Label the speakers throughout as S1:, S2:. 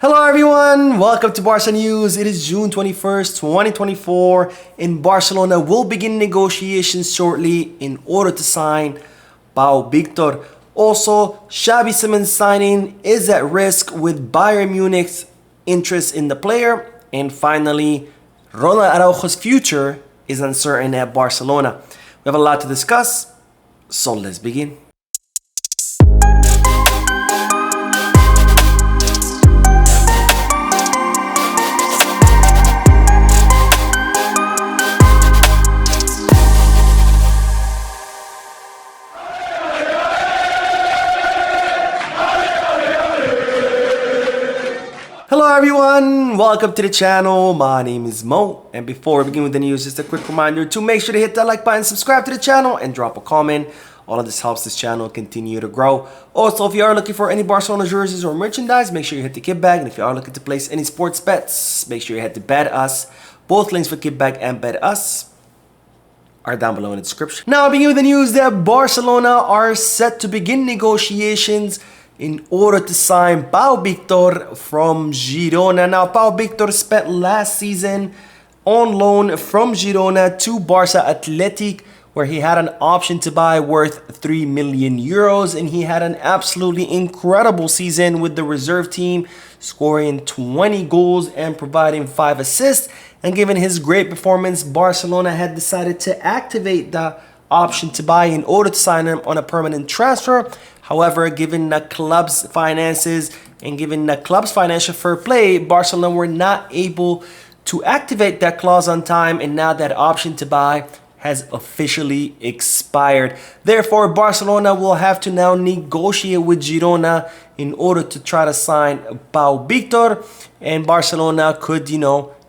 S1: Hello everyone, welcome to Barca News. It is June 21st, 2024, and Barcelona will begin negotiations shortly in order to sign Pau Victor. Also, Xavi Simons signing is at risk with Bayern Munich's interest in the player. And finally, Ronald Araujo's future is uncertain at Barcelona. We have a lot to discuss, so let's begin. Hello everyone, welcome to the channel. My name is Mo, and before we begin with the news, just a quick reminder to make sure to hit that like button, subscribe to the channel, and drop a comment. All of this helps this channel continue to grow. Also, if you are looking for any Barcelona jerseys or merchandise, make sure you hit the kit bag. And if you are looking to place any sports bets, make sure you head to Bet Us. Both links for kit bag and Bet Us are down below in the description. Now, I'll begin with the news that Barcelona are set to begin negotiations in order to sign Pau Victor from Girona. Now, Pau Victor spent last season on loan from Girona to Barca Athletic, where he had an option to buy worth 3 million euros, and he had an absolutely incredible season with the reserve team, scoring 20 goals and providing 5 assists. And given his great performance, Barcelona had decided to activate the option to buy in order to sign him on a permanent transfer. However, given the club's finances and given the club's financial fair play, Barcelona were not able to activate that clause on time, and now that option to buy has officially expired. Therefore, Barcelona will have to now negotiate with Girona in order to try to sign Pau Victor, and Barcelona could,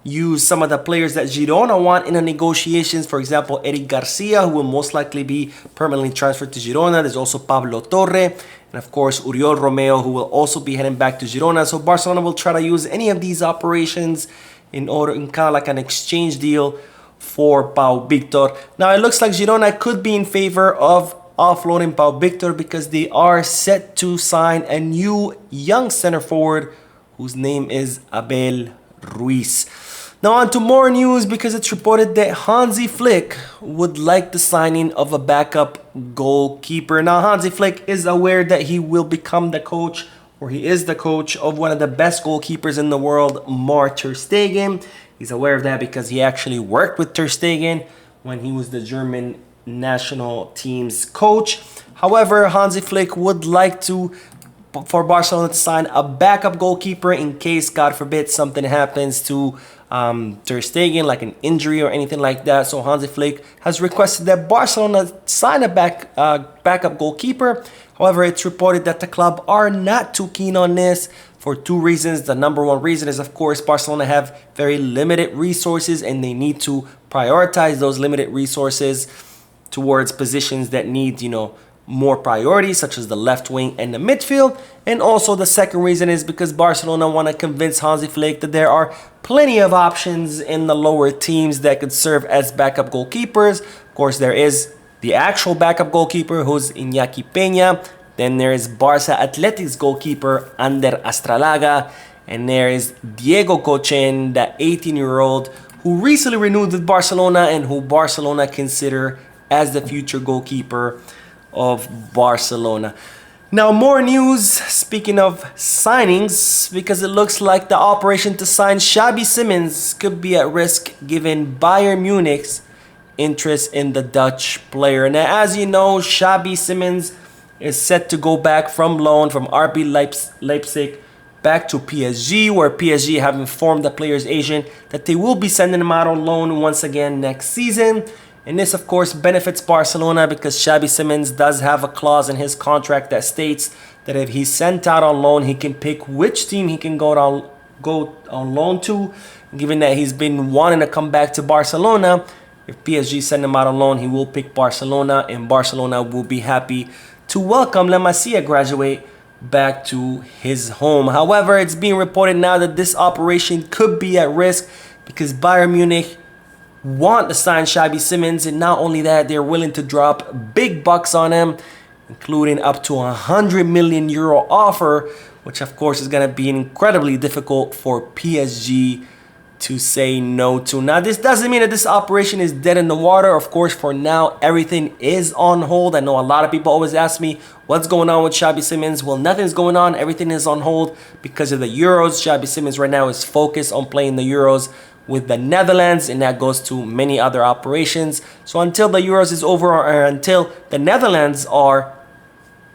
S1: use some of the players that Girona want in the negotiations. For example, Eric Garcia, who will most likely be permanently transferred to Girona. There's also Pablo Torre, and of course Oriol Romeo, who will also be heading back to Girona. So Barcelona will try to use any of these operations in kind of like an exchange deal for Pau Victor. Now, it looks like Girona could be in favor of offloading Pau Victor because they are set to sign a new young center forward whose name is Abel Ruiz. Now on to more news, because it's reported that Hansi Flick would like the signing of a backup goalkeeper. Now, Hansi Flick is aware that he will become the coach, or he is the coach of one of the best goalkeepers in the world, Marc Ter Stegen. He's aware of that because he actually worked with Ter Stegen when he was the German national team's coach. However, Hansi Flick would like for Barcelona to sign a backup goalkeeper in case, God forbid, something happens to Ter Stegen, like an injury or anything like that. So Hansi Flick has requested that Barcelona sign a backup goalkeeper. However, it's reported that the club are not too keen on this for 2 reasons. The number 1 reason is, of course, Barcelona have very limited resources, and they need to prioritize those limited resources towards positions that need, more priorities, such as the left wing and the midfield. And also the second reason is because Barcelona want to convince Hansi Flick that there are plenty of options in the lower teams that could serve as backup goalkeepers. Of course, there is the actual backup goalkeeper, who's Iñaki Peña. Then there is Barca Athletic's goalkeeper, Ander Astralaga. And there is Diego Cochen, the 18-year-old who recently renewed with Barcelona and who Barcelona consider as the future goalkeeper of Barcelona. Now, more news, speaking of signings, because it looks like the operation to sign Xavi Simons could be at risk given Bayern Munich's interest in the Dutch player. Now, as you know, Xavi Simons is set to go back from loan from RB Leipzig back to PSG, where PSG have informed the player's agent that they will be sending him out on loan once again next season. And this, of course, benefits Barcelona because Xavi Simons does have a clause in his contract that states that if he's sent out on loan, he can pick which team he can go on loan to. Given that he's been wanting to come back to Barcelona, if PSG send him out on loan, he will pick Barcelona, and Barcelona will be happy to welcome La Masia graduate back to his home. However, it's being reported now that this operation could be at risk because Bayern Munich want to sign Xavi Simons, and not only that, they're willing to drop big bucks on him, including up to €100 million offer, which of course is going to be incredibly difficult for PSG to say no to. Now, this doesn't mean that this operation is dead in the water. Of course, for now, everything is on hold. I know a lot of people always ask me, what's going on with Xavi Simons? Well, nothing's going on. Everything is on hold because of the Euros. Xavi Simons right now is focused on playing the Euros with the Netherlands, and that goes to many other operations. So until the Euros is over, or until the Netherlands are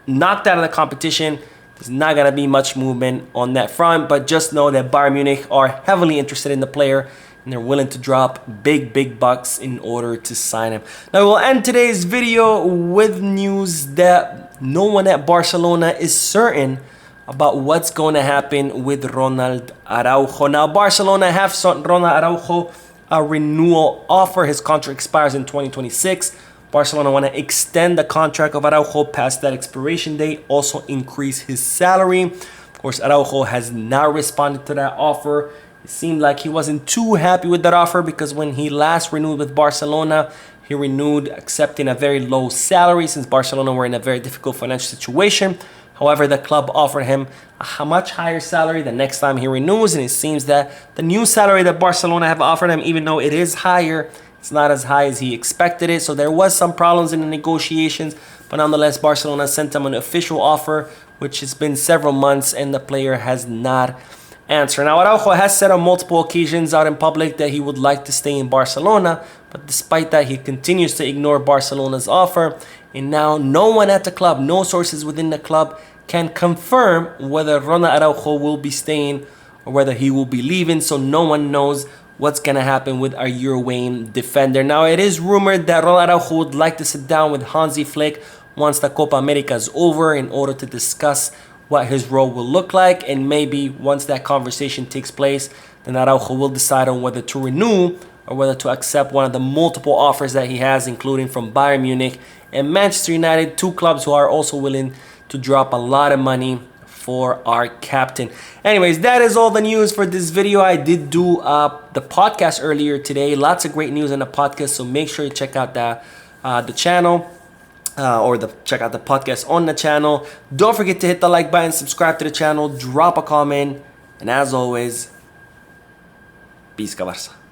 S1: knocked out of the competition, there's not going to be much movement on that front. But just know that Bayern Munich are heavily interested in the player, and they're willing to drop big bucks in order to sign him. Now, we'll end today's video with news that no one at Barcelona is certain about what's going to happen with Ronald Araujo. Now, Barcelona have sent Ronald Araujo a renewal offer. His contract expires in 2026. Barcelona want to extend the contract of Araujo past that expiration date, also increase his salary. Of course, Araujo has not responded to that offer. It seemed like he wasn't too happy with that offer because when he last renewed with Barcelona, he renewed accepting a very low salary since Barcelona were in a very difficult financial situation. However, the club offered him a much higher salary the next time he renews, and it seems that the new salary that Barcelona have offered him, even though it is higher, it's not as high as he expected it. So there was some problems in the negotiations, but nonetheless, Barcelona sent him an official offer, which has been several months, and the player has not answered. Now, Araujo has said on multiple occasions out in public that he would like to stay in Barcelona, but despite that, he continues to ignore Barcelona's offer. And now no one at the club, no sources within the club can confirm whether Ronald Araujo will be staying or whether he will be leaving. So no one knows what's going to happen with our Uruguayan defender. Now, it is rumored that Ronald Araujo would like to sit down with Hansi Flick once the Copa America is over in order to discuss what his role will look like. And maybe once that conversation takes place, then Araujo will decide on whether to renew or whether to accept one of the multiple offers that he has, including from Bayern Munich and Manchester United, two clubs who are also willing to drop a lot of money for our captain. Anyways, that is all the news for this video. I did do the podcast earlier today. Lots of great news on the podcast, so make sure you check out the channel check out the podcast on the channel. Don't forget to hit the like button, subscribe to the channel, drop a comment, and as always, Peace, Barca.